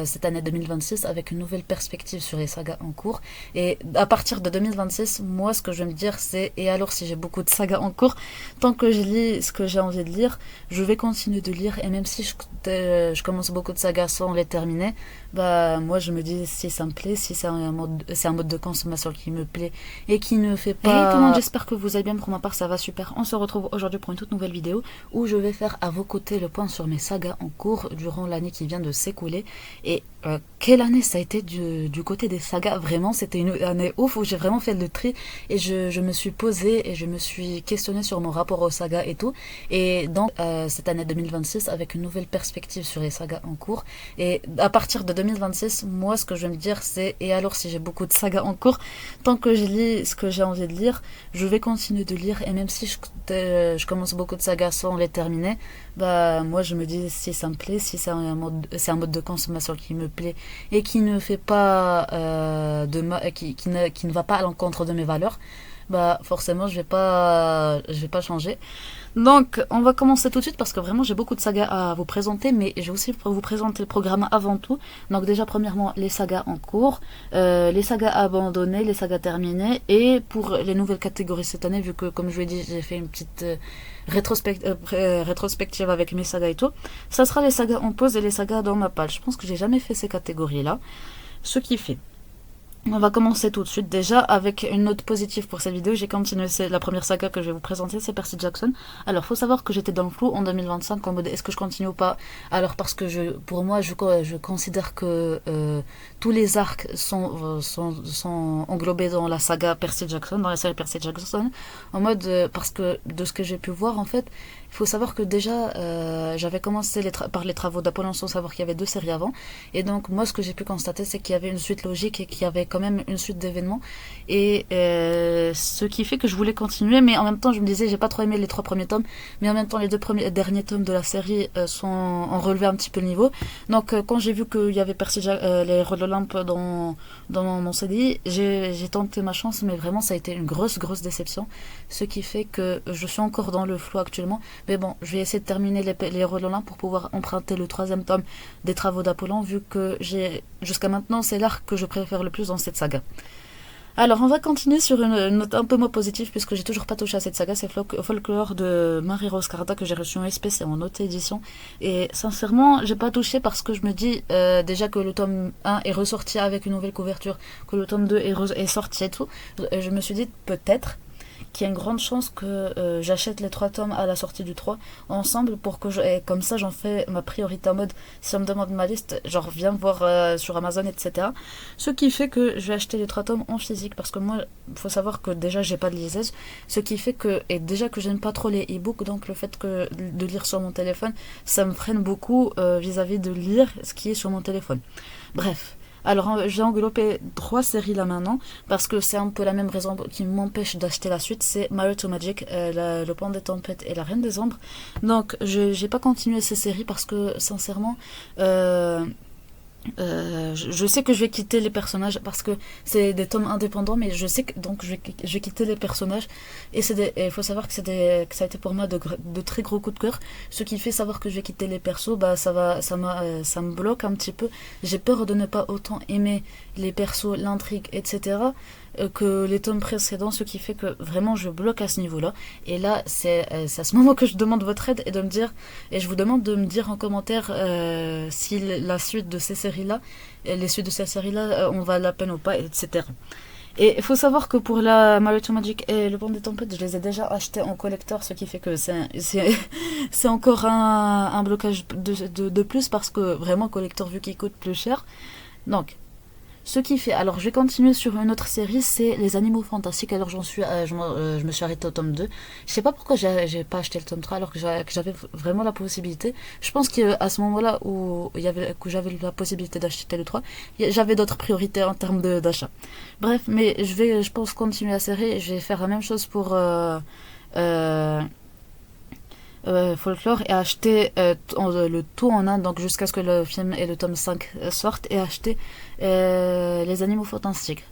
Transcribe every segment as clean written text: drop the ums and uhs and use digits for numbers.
cette année 2026 avec une nouvelle perspective sur les sagas en cours. Et à partir de 2026, moi, ce que je vais me dire, c'est, et alors si j'ai beaucoup de sagas en cours, tant que je lis ce que j'ai envie de lire, je vais continuer de lire. Et même si je commence beaucoup de sagas sans les terminer, bah moi je me dis si ça me plaît, si c'est un mode de consommation qui me plaît et qui ne fait pas... Hey tout le monde, j'espère que vous allez bien, pour ma part ça va super. On se retrouve aujourd'hui pour une toute nouvelle vidéo où je vais faire à vos côtés le point sur mes sagas en cours durant l'année qui vient de s'écouler. Et quelle année ça a été du côté des sagas. Vraiment c'était une année ouf où j'ai vraiment fait le tri et je me suis posée et je me suis questionnée sur mon rapport aux sagas et tout. Et donc cette année 2026 avec une nouvelle perspective sur les sagas en cours. Et à partir de 2026, moi ce que je vais me dire c'est, et alors si j'ai beaucoup de sagas en cours, tant que je lis ce que j'ai envie de lire, je vais continuer de lire. Et même si je commence beaucoup de sagas sans les terminer, bah moi je me dis si ça me plaît, si c'est un mode de consommation qui me plaît et qui ne fait pas qui ne va pas à l'encontre de mes valeurs, bah forcément je vais pas changer. Donc on va commencer tout de suite parce que vraiment j'ai beaucoup de sagas à vous présenter, mais je vais aussi vous présenter le programme avant tout. Donc déjà premièrement les sagas en cours, les sagas abandonnées, les sagas terminées, et pour les nouvelles catégories cette année, vu que comme je vous l'ai dit j'ai fait une petite rétrospective avec mes sagas et tout, ça sera les sagas en pause et les sagas dans ma page. Je pense que j'ai jamais fait ces catégories là, ce qui fait... On va commencer tout de suite déjà avec une note positive pour cette vidéo. J'ai continué, c'est la première saga que je vais vous présenter, c'est Percy Jackson. Alors faut savoir que j'étais dans le flou en 2025 en mode est-ce que je continue ou pas. Alors parce que pour moi je considère que tous les arcs sont englobés dans la saga Percy Jackson, dans la série Percy Jackson, en mode parce que de ce que j'ai pu voir en fait, il faut savoir que déjà j'avais commencé par les travaux d'Apollon sans savoir qu'il y avait deux séries avant, et donc moi ce que j'ai pu constater c'est qu'il y avait une suite logique et qu'il y avait quand même une suite d'événements, et ce qui fait que je voulais continuer, mais en même temps je me disais j'ai pas trop aimé les trois premiers tomes, mais en même temps les derniers tomes de la série ont relevé un petit peu le niveau. Donc quand j'ai vu qu'il y avait les Rôles de l'Olympe dans mon CDI, j'ai tenté ma chance, mais vraiment ça a été une grosse déception, ce qui fait que je suis encore dans le flou actuellement. Mais bon, je vais essayer de terminer les Rôles de l'Olympe pour pouvoir emprunter le troisième tome des travaux d'Apollon, vu que jusqu'à maintenant c'est l'arc que je préfère le plus dans cette saga. Alors on va continuer sur une note un peu moins positive, puisque j'ai toujours pas touché à cette saga, c'est Folklore de Marie-Rose Carda que j'ai reçu en SP, c'est en auto-édition. Et sincèrement, j'ai pas touché parce que je me dis déjà que le tome 1 est ressorti avec une nouvelle couverture, que le tome 2 est sorti et tout. Je me suis dit peut-être qu'il y a une grande chance que j'achète les 3 tomes à la sortie du 3 ensemble, pour que et comme ça j'en fais ma priorité, en mode si on me demande ma liste, genre viens me voir sur Amazon, etc. Ce qui fait que je vais acheter les 3 tomes en physique, parce que moi il faut savoir que déjà j'ai pas de liseuse, ce qui fait que, et déjà que j'aime pas trop les e-books, donc le fait que de lire sur mon téléphone ça me freine beaucoup vis-à-vis de lire ce qui est sur mon téléphone. Bref, alors j'ai englobé 3 séries là maintenant, parce que c'est un peu la même raison qui m'empêche d'acheter la suite, c'est Married to Magic, le Pont des Tempêtes et la Reine des Ombres. Donc j'ai pas continué ces séries parce que sincèrement je sais que je vais quitter les personnages parce que c'est des tomes indépendants, mais je sais que donc je vais quitter les personnages, et il faut savoir que que ça a été pour moi de très gros coups de cœur. Ce qui fait savoir que je vais quitter les persos, bah ça me bloque un petit peu. J'ai peur de ne pas autant aimer les persos, l'intrigue, etc. Que les tomes précédents, ce qui fait que vraiment je bloque à ce niveau-là. Et là, c'est à ce moment que je demande votre aide et je vous demande de me dire en commentaire si la suite de ces séries-là, les suites de ces séries-là, on va la peine ou pas, etc. Et il faut savoir que pour la Married to Magic et le Pont des Tempêtes, je les ai déjà achetés en collector, ce qui fait que c'est encore un blocage de plus, parce que vraiment collector, vu qu'il coûte plus cher. Donc ce qui fait, alors je vais continuer sur une autre série, c'est les Animaux Fantastiques. Alors je me suis arrêtée au tome 2. Je sais pas pourquoi j'ai pas acheté le tome 3 alors que j'avais vraiment la possibilité. Je pense qu'à ce moment-là où j'avais la possibilité d'acheter le 3, j'avais d'autres priorités en termes d'achat. Bref, mais je pense continuer la série, et je vais faire la même chose pour euh, Folklore, et acheter le tout en un, donc jusqu'à ce que le film et le tome 5 sortent, et acheter les Animaux Fantastiques.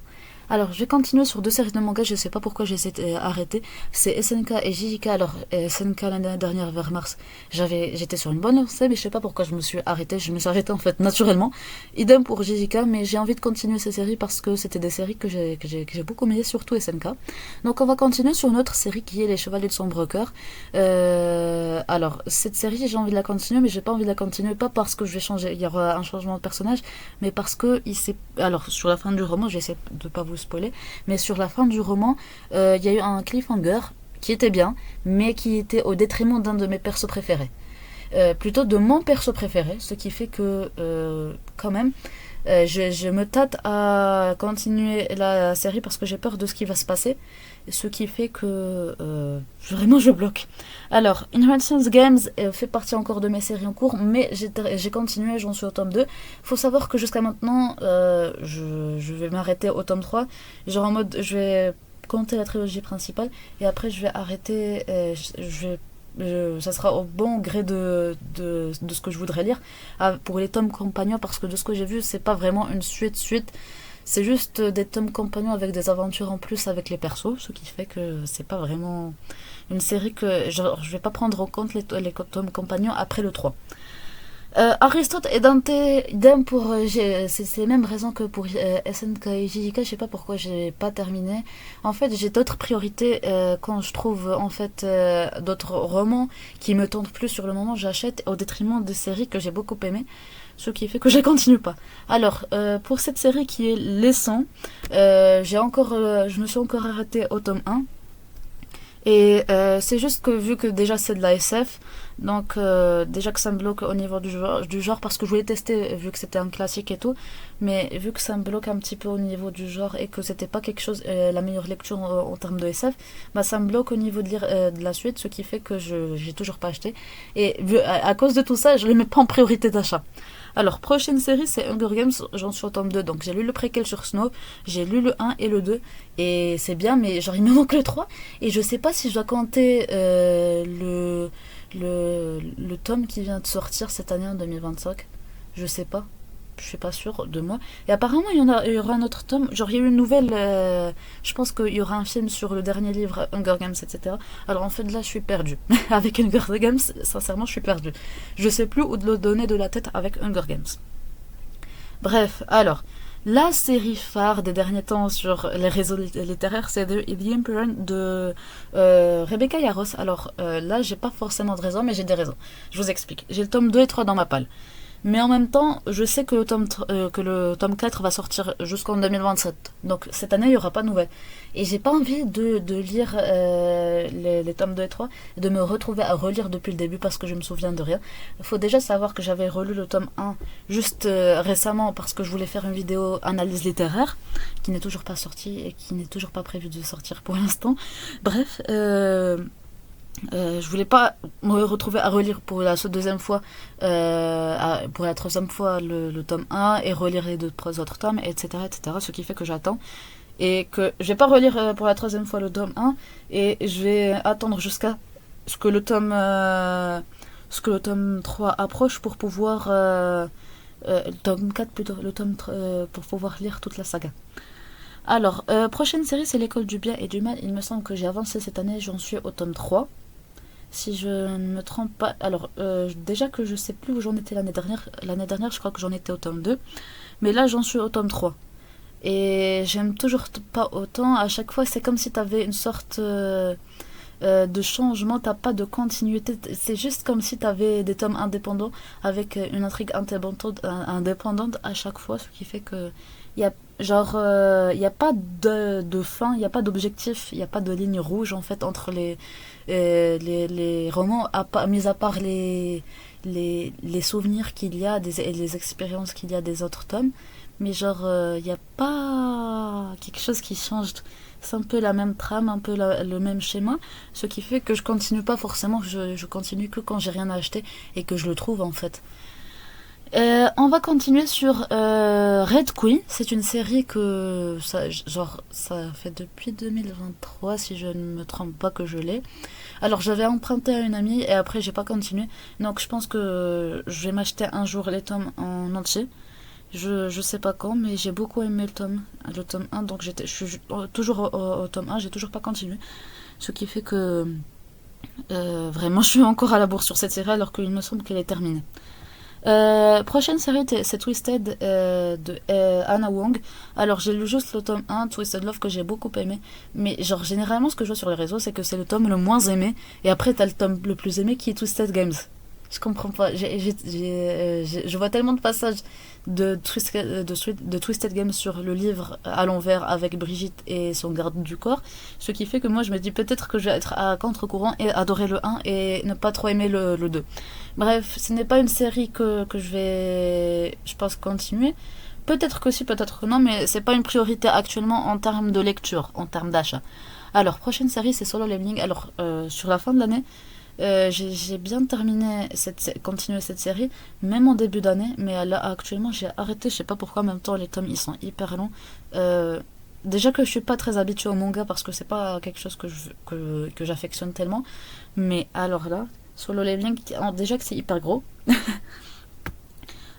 Alors, je vais continuer sur deux séries de mangas, je sais pas pourquoi j'ai arrêté. C'est SNK et JJK. Alors, SNK l'année dernière, vers mars, j'étais sur une bonne lancée, mais je sais pas pourquoi je me suis arrêtée. Je me suis arrêtée en fait naturellement. Idem pour JJK, mais j'ai envie de continuer ces séries parce que c'était des séries que j'ai beaucoup aimées, surtout SNK. Donc, on va continuer sur une autre série qui est Les Chevaliers de Sombre Cœur. Alors, cette série, j'ai envie de la continuer, mais j'ai pas envie de la continuer, pas parce que je vais changer, il y aura un changement de personnage, mais parce que alors, sur la fin du roman, j'essaie de pas vous spoiler, mais sur la fin du roman, il y a eu un cliffhanger qui était bien, mais qui était au détriment d'un de mes persos préférés. Plutôt de mon perso préféré, ce qui fait que, quand même, je me tâte à continuer la série parce que j'ai peur de ce qui va se passer, ce qui fait que vraiment je bloque. Alors, Inheritance Games fait partie encore de mes séries en cours, mais j'ai continué, j'en suis au tome 2. Faut savoir que jusqu'à maintenant, je vais m'arrêter au tome 3, genre en mode je vais compter la trilogie principale et après je vais arrêter, ça sera au bon gré de ce que je voudrais lire pour les tomes compagnons, parce que de ce que j'ai vu, c'est pas vraiment une suite. C'est juste des tomes compagnons avec des aventures en plus avec les persos, ce qui fait que c'est pas vraiment une série que je vais pas prendre en compte les tomes compagnons après le 3. Aristote et Dante, idem pour. C'est les mêmes raisons que pour SNK et JJK, je sais pas pourquoi j'ai pas terminé. En fait, j'ai d'autres priorités quand je trouve en fait d'autres romans qui me tentent plus sur le moment, j'achète au détriment de séries que j'ai beaucoup aimées, ce qui fait que je continue pas. Alors, pour cette série qui est Les 100, je me suis encore arrêtée au tome 1. Et c'est juste que vu que déjà c'est de la SF, donc déjà que ça me bloque au niveau du genre parce que je voulais tester vu que c'était un classique et tout, mais vu que ça me bloque un petit peu au niveau du genre et que c'était pas quelque chose, la meilleure lecture en termes de SF, bah ça me bloque au niveau de la suite, ce qui fait que j'ai toujours pas acheté. Et à cause de tout ça, je le mets pas en priorité d'achat. Alors, prochaine série, c'est Hunger Games, j'en suis au tome 2, donc j'ai lu le préquel sur Snow, j'ai lu le 1 et le 2, et c'est bien, mais genre il me manque le 3, et je sais pas si je dois compter le tome qui vient de sortir cette année en 2025, je sais pas. Je suis pas sûre de moi. Et apparemment, il y aura un autre tome. Genre, il y a eu une nouvelle. Je pense qu'il y aura un film sur le dernier livre, Hunger Games, etc. Alors, en fait, là, je suis perdue. Avec Hunger Games, sincèrement, je suis perdue. Je sais plus où de le donner de la tête avec Hunger Games. Bref, alors. La série phare des derniers temps sur les réseaux littéraires, c'est The Emperor de Rebecca Yarros. Alors là, j'ai pas forcément de raison, mais j'ai des raisons. Je vous explique. J'ai le tome 2 et 3 dans ma palle. Mais en même temps, je sais que le tome 4 va sortir jusqu'en 2027. Donc cette année, il n'y aura pas de nouvelles. Et j'ai pas envie de lire les tomes 2 et 3 et de me retrouver à relire depuis le début parce que je me souviens de rien. Il faut déjà savoir que j'avais relu le tome 1 juste récemment parce que je voulais faire une vidéo analyse littéraire qui n'est toujours pas sortie et qui n'est toujours pas prévue de sortir pour l'instant. Bref, je voulais pas me retrouver à relire pour la deuxième fois, pour la troisième fois le tome 1 et relire les deux autres tomes, etc. Ce qui fait que j'attends. Et que je vais pas relire pour la troisième fois le tome 1 et je vais attendre jusqu'à ce que le tome 3 approche pour pouvoir. Le tome 4 plutôt, pour pouvoir lire toute la saga. Alors, prochaine série, c'est L'école du bien et du mal. Il me semble que j'ai avancé cette année, j'en suis au tome 3. Si je ne me trompe pas. Alors, déjà que je sais plus où j'en étais l'année dernière. L'année dernière, je crois que j'en étais au tome 2. Mais là, j'en suis au tome 3. Et j'aime toujours pas autant. À chaque fois, c'est comme si tu avais une sorte de changement. T'as pas de continuité. C'est juste comme si tu avais des tomes indépendants avec une intrigue indépendante à chaque fois. Ce qui fait que il y a il y a pas de fin, il y a pas d'objectif, il y a pas de ligne rouge en fait entre les romans, mis à part les souvenirs qu'il y a et les expériences qu'il y a des autres tomes. Mais genre, il n'y a pas quelque chose qui change. C'est un peu la même trame, un peu le même schéma. Ce qui fait que je continue pas forcément, je continue que quand j'ai rien à acheter et que je le trouve en fait. On va continuer sur Red Queen. C'est une série que ça fait depuis 2023 si je ne me trompe pas que je l'ai. Alors j'avais emprunté à une amie et après j'ai pas continué. Donc je pense que je vais m'acheter un jour les tomes en entier. Je sais pas quand, mais j'ai beaucoup aimé le tome 1, donc je suis toujours au tome 1, j'ai toujours pas continué. Ce qui fait que vraiment je suis encore à la bourre sur cette série alors qu'il me semble qu'elle est terminée. Prochaine série, c'est Twisted de Anna Wong. Alors j'ai lu juste le tome 1, Twisted Love, que j'ai beaucoup aimé. Mais genre généralement ce que je vois sur les réseaux, c'est que c'est le tome le moins aimé. Et après t'as le tome le plus aimé qui est Twisted Games. Je comprends pas. Je vois tellement de passages de Twisted Games sur le livre à l'envers avec Brigitte et son garde du corps. Ce qui fait que moi je me dis peut-être que je vais être à contre-courant et adorer le 1 et ne pas trop aimer le 2. Bref, ce n'est pas une série que je vais, je pense, continuer. Peut-être que si, peut-être que non, mais c'est pas une priorité actuellement en termes de lecture, en termes d'achat. Alors, prochaine série, c'est Solo Leveling. Alors, sur la fin de l'année, j'ai bien terminé continué cette série, même en début d'année, mais là actuellement j'ai arrêté, je sais pas pourquoi. En même temps les tomes ils sont hyper longs. Déjà que je suis pas très habituée au manga parce que c'est pas quelque chose que j'affectionne tellement, mais alors là, Solo Leveling, déjà que c'est hyper gros.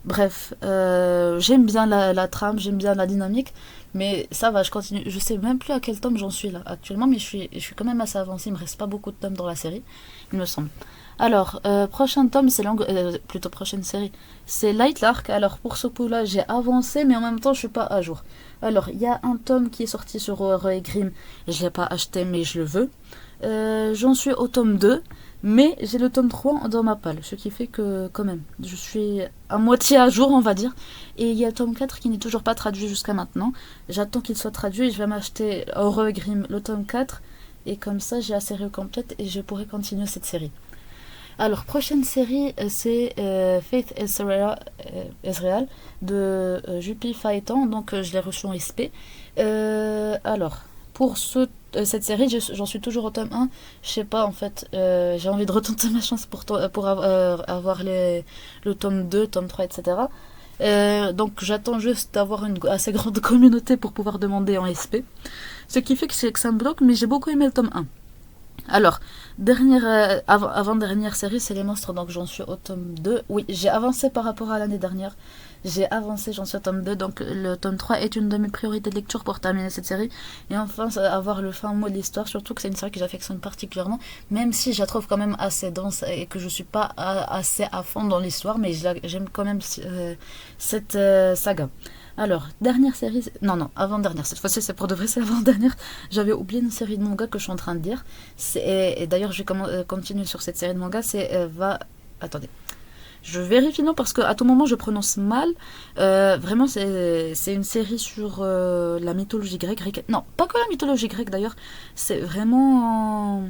Bref, j'aime bien la trame, j'aime bien la dynamique, mais ça va, je continue. Je sais même plus à quel tome j'en suis là actuellement, mais je suis quand même assez avancée. Il me reste pas beaucoup de tomes dans la série, il me semble. Alors, prochain tome, plutôt prochaine série, c'est Light Lark. Alors, pour ce coup-là, j'ai avancé, mais en même temps, je suis pas à jour. Alors, il y a un tome qui est sorti sur Roy Grimm, je l'ai pas acheté, mais je le veux. J'en suis au tome 2. Mais j'ai le tome 3 dans ma palle, ce qui fait que quand même, je suis à moitié à jour, on va dire. Et il y a le tome 4 qui n'est toujours pas traduit jusqu'à maintenant. J'attends qu'il soit traduit et je vais m'acheter au Grimm le tome 4. Et comme ça, j'ai la série complète et je pourrai continuer cette série. Alors, prochaine série, c'est Faith Ezreal de Juppie Phaéton. Donc, je l'ai reçu en SP. Alors, pour cette série, j'en suis toujours au tome 1. Je sais pas, en fait, j'ai envie de retenter ma chance pour avoir le tome 2, tome 3, etc. Donc j'attends juste d'avoir une assez grande communauté pour pouvoir demander en SP. Ce qui fait que ça me bloque, mais j'ai beaucoup aimé le tome 1. Alors, avant-dernière série, c'est les monstres, donc j'en suis au tome 2. Oui, j'ai avancé par rapport à l'année dernière. J'ai avancé, j'en suis au tome 2, donc le tome 3 est une de mes priorités de lecture pour terminer cette série. Et enfin, avoir le fin mot de l'histoire, surtout que c'est une série que j'affectionne particulièrement, même si je la trouve quand même assez dense et que je suis pas assez à fond dans l'histoire, mais j'aime quand même cette saga. Alors, dernière série... Non, avant-dernière. Cette fois-ci, c'est pour de vrai, c'est avant-dernière. J'avais oublié une série de manga que je suis en train de dire. Et d'ailleurs, je vais continuer sur cette série de manga. Attendez. Je vérifie, non, parce qu'à tout moment, je prononce mal. Vraiment, c'est une série sur la mythologie grecque. Non, pas que la mythologie grecque, d'ailleurs. C'est vraiment...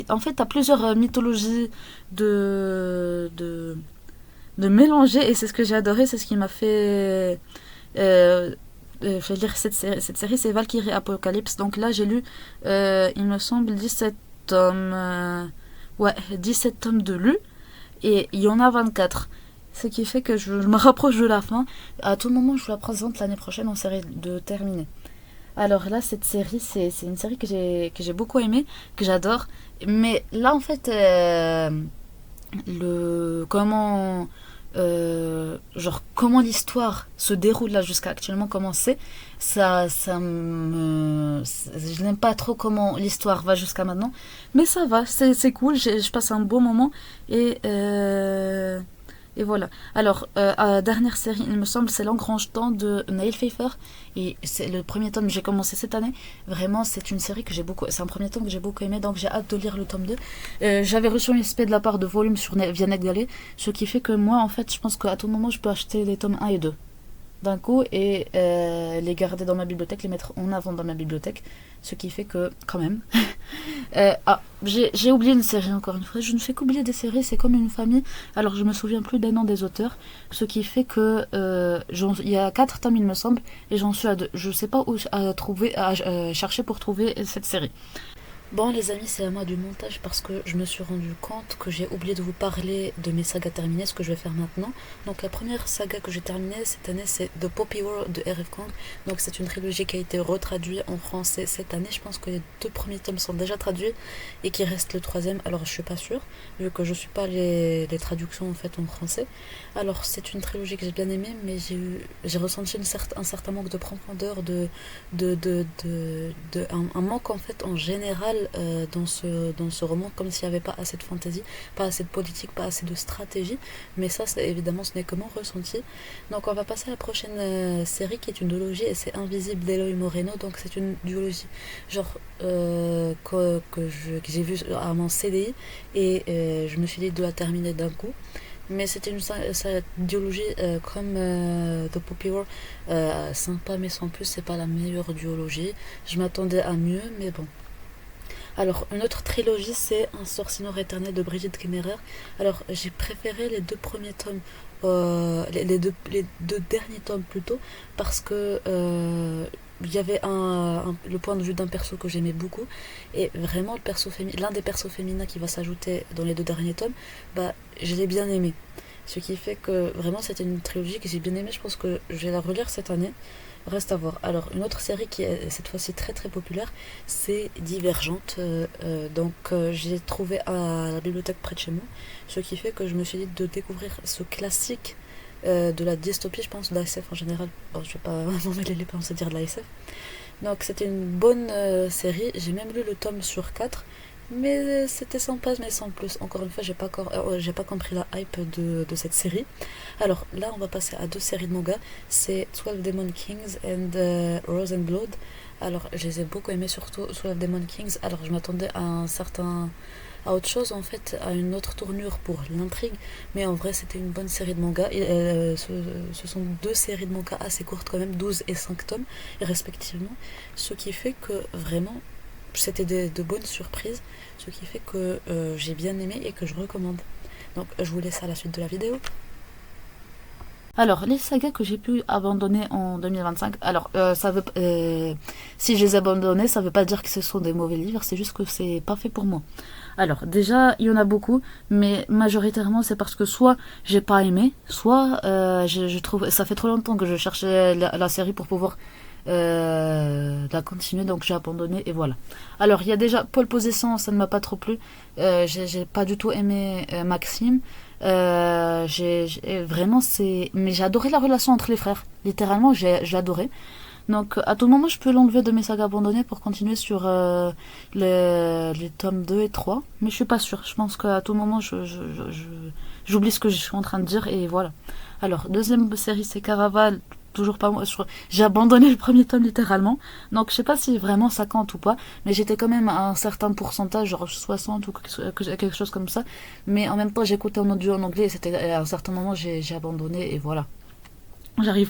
En fait, t'as plusieurs mythologies de mélanger, et c'est ce que j'ai adoré, c'est ce qui m'a fait je vais lire cette série, c'est Valkyrie Apocalypse. Donc là, j'ai lu, il me semble, 17 tomes. Ouais, 17 tomes de lus, et il y en a 24. Ce qui fait que je me rapproche de la fin. À tout moment, je vous la présente l'année prochaine en série de terminer. Alors là, cette série, c'est une série que j'ai beaucoup aimée, que j'adore. Mais là, en fait, comment l'histoire se déroule là jusqu'à actuellement, comment c'est, je n'aime pas trop comment l'histoire va jusqu'à maintenant. Mais ça va, c'est cool, je passe un bon moment. Et voilà. Alors, dernière série, il me semble, c'est L'Engrange Temps de Neil Pfeiffer. Et c'est le premier tome que j'ai commencé cette année. Vraiment, c'est une série c'est un premier tome que j'ai beaucoup aimé, donc j'ai hâte de lire le tome 2. J'avais reçu un SP de la part de Volume via NetGalley, ce qui fait que moi, en fait, je pense qu'à tout moment, je peux acheter les tomes 1 et 2 d'un coup et les garder dans ma bibliothèque, les mettre en avant dans ma bibliothèque. Ce qui fait que, quand même... j'ai oublié une série encore une fois. Je ne fais qu'oublier des séries, c'est comme une famille. Alors je me souviens plus des noms des auteurs. Ce qui fait que il y a 4 tomes, il me semble, et j'en suis à 2. Je sais pas où chercher pour trouver cette série. Bon les amis, c'est à moi du montage parce que je me suis rendu compte que j'ai oublié de vous parler de mes sagas terminées, ce que je vais faire maintenant. Donc la première saga que j'ai terminée cette année, c'est The Poppy War de R.F. Kuang. Donc c'est une trilogie qui a été retraduite en français cette année. Je pense que les deux premiers tomes sont déjà traduits et qu'il reste le troisième. Alors je suis pas sûre, vu que je suis pas les traductions en fait en français. Alors c'est une trilogie que j'ai bien aimée, mais j'ai ressenti un certain manque de profondeur, un manque en fait en général dans ce roman, comme s'il n'y avait pas assez de fantaisie, pas assez de politique, pas assez de stratégie. Mais ça, évidemment, ce n'est que mon ressenti. Donc on va passer à la prochaine série qui est une duologie et c'est Invisible d'Eloy Moreno. Donc c'est une duologie genre que j'ai vu à mon CDI et je me suis dit de la terminer d'un coup. Mais c'était une duologie comme The Poppy War, sympa mais sans plus, c'est pas la meilleure duologie. Je m'attendais à mieux, mais bon. Alors, une autre trilogie, c'est Un sorcier noir éternel de Brigitte Kemmerer. Alors, j'ai préféré les deux premiers tomes, les deux derniers tomes plutôt, parce que il y avait le point de vue d'un perso que j'aimais beaucoup, et vraiment l'un des persos féminins qui va s'ajouter dans les deux derniers tomes, bah, je l'ai bien aimé. Ce qui fait que vraiment c'était une trilogie que j'ai bien aimée, je pense que je vais la relire cette année. Reste à voir. Alors, une autre série qui est cette fois-ci très très populaire, c'est Divergente. J'ai trouvé à la bibliothèque près de chez moi, ce qui fait que je me suis dit de découvrir ce classique de la dystopie, je pense, de la SF en général. Bon, je vais pas m'emmêler les pinceaux, dire de la SF. Donc, c'était une bonne série. J'ai même lu le tome sur 4. Mais c'était sympa, mais sans plus. Encore une fois, j'ai pas compris la hype de cette série. Alors là, on va passer à deux séries de manga. C'est 12 Demon Kings and Rose and Blood. Alors, je les ai beaucoup aimés, surtout 12 Demon Kings. Alors, je m'attendais à autre chose, en fait, à une autre tournure pour l'intrigue. Mais en vrai, c'était une bonne série de mangas. Ce sont deux séries de mangas assez courtes quand même, 12 et 5 tomes, respectivement. Ce qui fait que vraiment c'était de bonnes surprises, ce qui fait que j'ai bien aimé et que je recommande. Donc je vous laisse à la suite de la vidéo. Alors, les sagas que j'ai pu abandonner en 2025, alors si je les abandonnais, ça veut pas dire que ce sont des mauvais livres, c'est juste que c'est pas fait pour moi. Alors, déjà, il y en a beaucoup, mais majoritairement, c'est parce que soit j'ai pas aimé, soit je trouve ça fait trop longtemps que je cherchais la série pour pouvoir la continuer, donc j'ai abandonné et voilà. Alors, il y a déjà Paul Possessant, ça ne m'a pas trop plu. J'ai pas du tout aimé Maxime. Vraiment, mais j'ai adoré la relation entre les frères. Littéralement, j'ai adoré. Donc, à tout moment, je peux l'enlever de mes sagas abandonnées pour continuer sur les tomes 2 et 3. Mais je suis pas sûre. Je pense qu'à tout moment, j'oublie ce que je suis en train de dire et voilà. Alors, deuxième série, c'est Caraval. Toujours pas moi. J'ai abandonné le premier tome littéralement. Donc, je sais pas si vraiment ça compte ou pas. Mais j'étais quand même à un certain pourcentage, genre 60 ou quelque chose comme ça. Mais en même temps, j'écoutais en audio en anglais et c'était à un certain moment, j'ai abandonné et voilà. J'arrive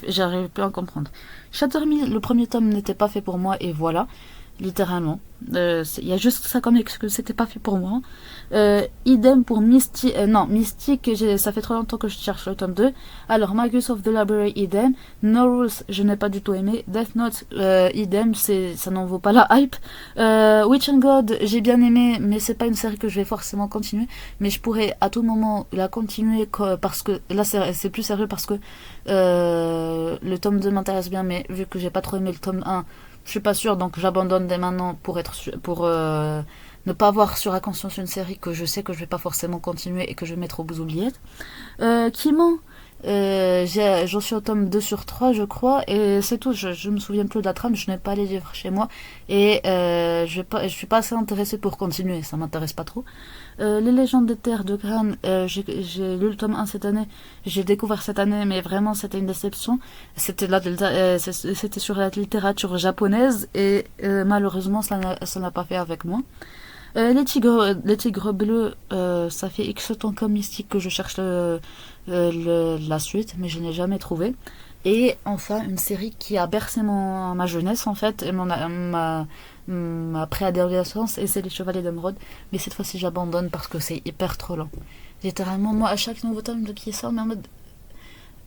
plus à comprendre. Shatterme, le premier tome n'était pas fait pour moi et voilà, littéralement. Il y a juste ça comme excuse, c'était pas fait pour moi. Idem pour Mystique. Non, Mystique, ça fait trop longtemps que je cherche le tome 2. Alors, Magus of the Library, idem. No Rules, je n'ai pas du tout aimé. Death Note, idem, ça n'en vaut pas la hype. Witch and God, j'ai bien aimé, mais c'est pas une série que je vais forcément continuer. Mais je pourrais à tout moment la continuer parce que là, c'est plus sérieux parce que le tome 2 m'intéresse bien, mais vu que j'ai pas trop aimé le tome 1, je suis pas sûre, donc j'abandonne dès maintenant pour ne pas avoir sur la conscience une série que je sais que je vais pas forcément continuer et que je vais mettre aux oubliettes. Kimo, j'en suis au tome 2 sur 3 je crois et c'est tout, je me souviens plus de la trame, je n'ai pas les livres chez moi et je suis pas assez intéressée pour continuer, ça m'intéresse pas trop. Les légendes des terres de Gran, j'ai lu le tome 1 cette année, j'ai découvert cette année mais vraiment c'était une déception, c'était sur la littérature japonaise et malheureusement ça n'a pas fait avec moi. Les tigres bleus, ça fait X temps comme Mystique que je cherche la suite, mais je n'ai jamais trouvé. Et enfin, une série qui a bercé ma jeunesse, en fait, et ma préadolescence, et c'est Les Chevaliers d'Émeraude. Mais cette fois-ci, j'abandonne parce que c'est hyper trop lent. Littéralement, moi, à chaque nouveau tome qui sort, mais en mode,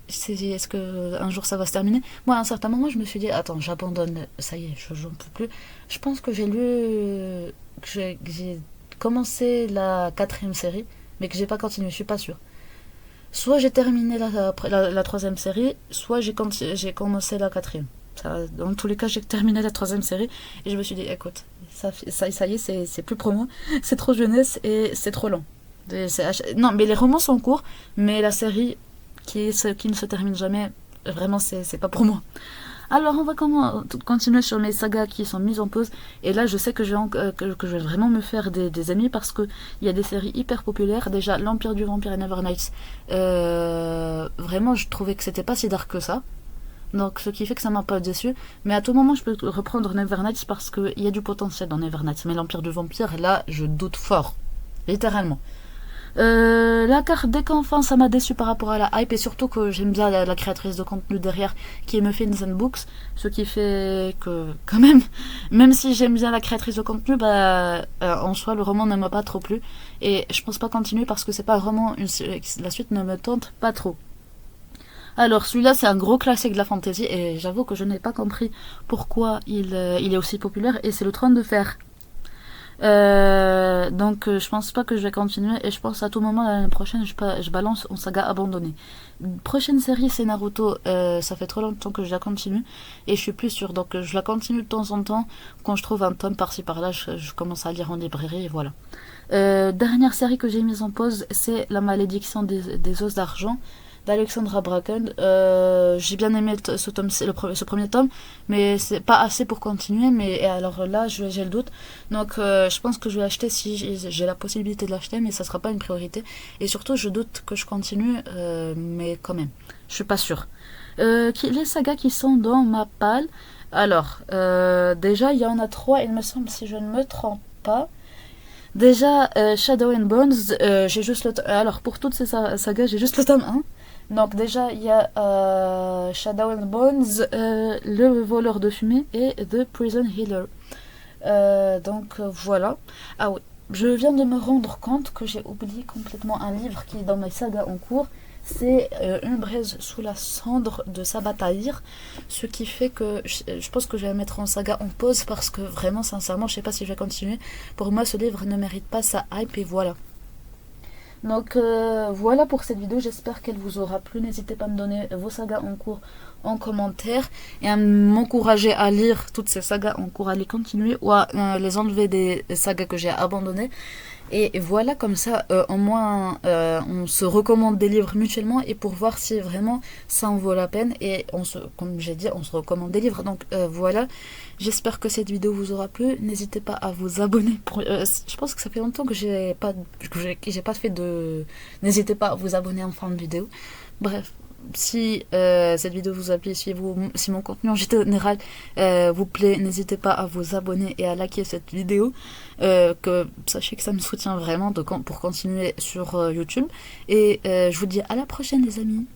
est-ce que un jour ça va se terminer? Moi, à un certain moment, je me suis dit, attends, j'abandonne, ça y est, j'en peux plus. Je pense que j'ai lu que j'ai commencé la quatrième série, mais que j'ai pas continué, je suis pas sûre. Soit j'ai terminé la troisième série, soit j'ai commencé la quatrième. Dans tous les cas, j'ai terminé la troisième série et je me suis dit, écoute, ça y est, c'est plus pour moi, c'est trop jeunesse et c'est trop long. Non, mais les romans sont courts, mais la série qui ne se termine jamais, vraiment, c'est pas pour moi. Alors, on va continuer sur mes sagas qui sont mises en pause. Et là, je sais que que je vais vraiment me faire des amis parce qu'il y a des séries hyper populaires. Déjà, L'Empire du Vampire et Never Nights. Vraiment, je trouvais que c'était pas si dark que ça. Donc, ce qui fait que ça m'a pas déçu. Mais à tout moment, je peux reprendre Never Nights parce qu'il y a du potentiel dans Never Nights. Mais L'Empire du Vampire, là, je doute fort. Littéralement. La carte des qu'enfin ça m'a déçu par rapport à la hype et surtout que j'aime bien la créatrice de contenu derrière qui est Muffins and Books, ce qui fait que quand même si j'aime bien la créatrice de contenu, en soi le roman ne m'a pas trop plu et je pense pas continuer parce que c'est pas vraiment la suite ne me tente pas trop. Alors celui-là c'est un gros classique de la fantasy et j'avoue que je n'ai pas compris pourquoi il est aussi populaire et c'est le Trône de Fer. Donc je pense pas que je vais continuer et je pense à tout moment l'année prochaine je balance en saga abandonnée. Prochaine série c'est Naruto, ça fait trop longtemps que je la continue et je suis plus sûre donc je la continue de temps en temps quand je trouve un tome par-ci par-là je commence à lire en librairie et voilà. Dernière série que j'ai mise en pause c'est La Malédiction des Os d'Argent d'Alexandra Bracken. J'ai bien aimé ce premier tome, mais c'est pas assez pour continuer. Mais alors là, j'ai le doute. Donc, je pense que je vais acheter si j'ai la possibilité de l'acheter, mais ça sera pas une priorité. Et surtout, je doute que je continue, mais quand même, je suis pas sûre. Les sagas qui sont dans ma palle. Alors, déjà, il y en a 3, il me semble, si je ne me trompe pas. Déjà, Shadow and Bones, j'ai juste alors, pour toutes ces sagas, j'ai juste le tome 1. Donc déjà, il y a Shadow and Bones, Le Voleur de Fumée et The Prison Healer. Voilà. Ah oui, je viens de me rendre compte que j'ai oublié complètement un livre qui est dans mes sagas en cours. C'est Une braise sous la cendre de Sabaa Tahir. Ce qui fait que je pense que je vais mettre en saga en pause parce que vraiment, sincèrement, je sais pas si je vais continuer. Pour moi, ce livre ne mérite pas sa hype et voilà. Donc voilà pour cette vidéo, j'espère qu'elle vous aura plu. N'hésitez pas à me donner vos sagas en cours en commentaire et à m'encourager à lire toutes ces sagas en cours, à les continuer ou à les enlever des sagas que j'ai abandonnées. Et voilà, comme ça, au moins, on se recommande des livres mutuellement et pour voir si vraiment ça en vaut la peine. Et comme j'ai dit, on se recommande des livres. Donc voilà, j'espère que cette vidéo vous aura plu. N'hésitez pas à vous abonner. Je pense que ça fait longtemps que j'ai pas fait de... N'hésitez pas à vous abonner en fin de vidéo. Bref. Si cette vidéo vous a plu, si mon contenu en général vous plaît, n'hésitez pas à vous abonner et à liker cette vidéo. Sachez que ça me soutient vraiment pour continuer sur YouTube. Et je vous dis à la prochaine les amis.